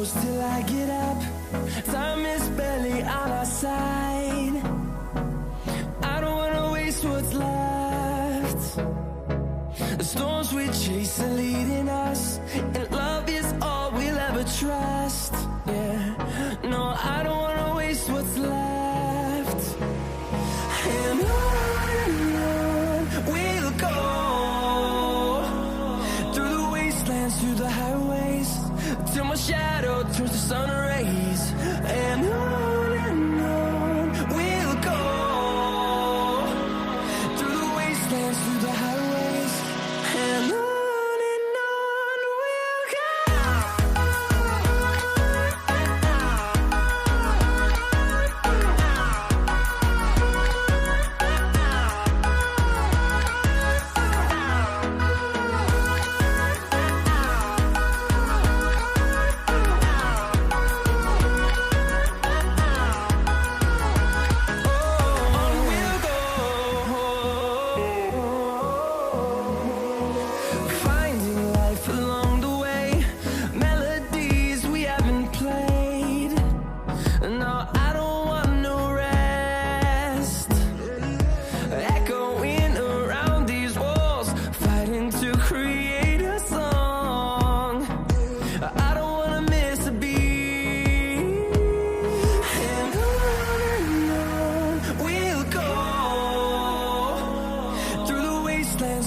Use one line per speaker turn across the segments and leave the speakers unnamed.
close till I get up. Time is barely on our side. I don't wanna waste what's left. The storms we chase are leading us, and love is all we'll ever trust. Yeah, no, I don't wanna waste what's left. And on we'll go, through the wastelands, through the highways, till my shadow turns to sun rays. And on we'll go, through the wastelands, through the highways, and on we'll go.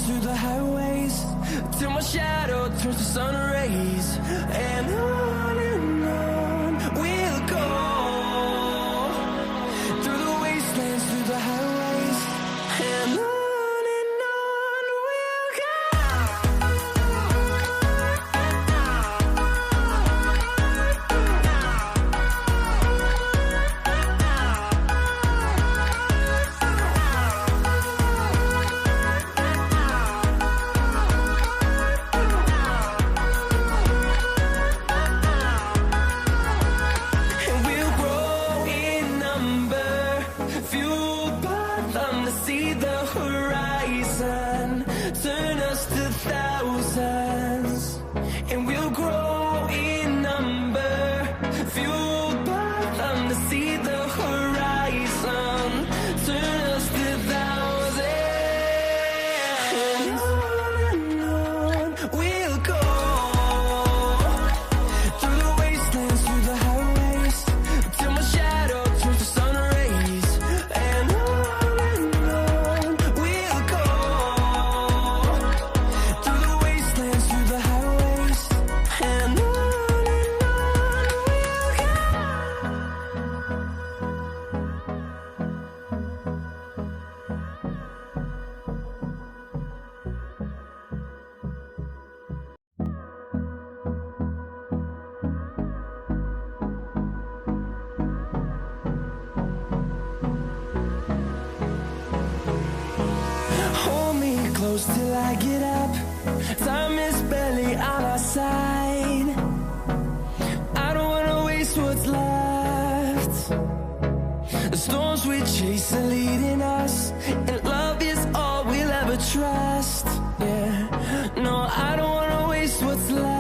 Through the highways, till my shadow turns to sun rays. And on we'll go, through the wastelands, through the highways, and on we'll go. See the horizon, turn us to thousands, and we'll grow in number, fueled by them. To see the horizon, turn us to thousands, and on we'll go, through the wastelands, through the highways, till my shadow turns to sun rays. And close till I get up. Time is barely on our side. I don't wanna waste what's left. The storms we chase are leading us, and love is all we'll ever trust. Yeah, no, I don't wanna waste what's left.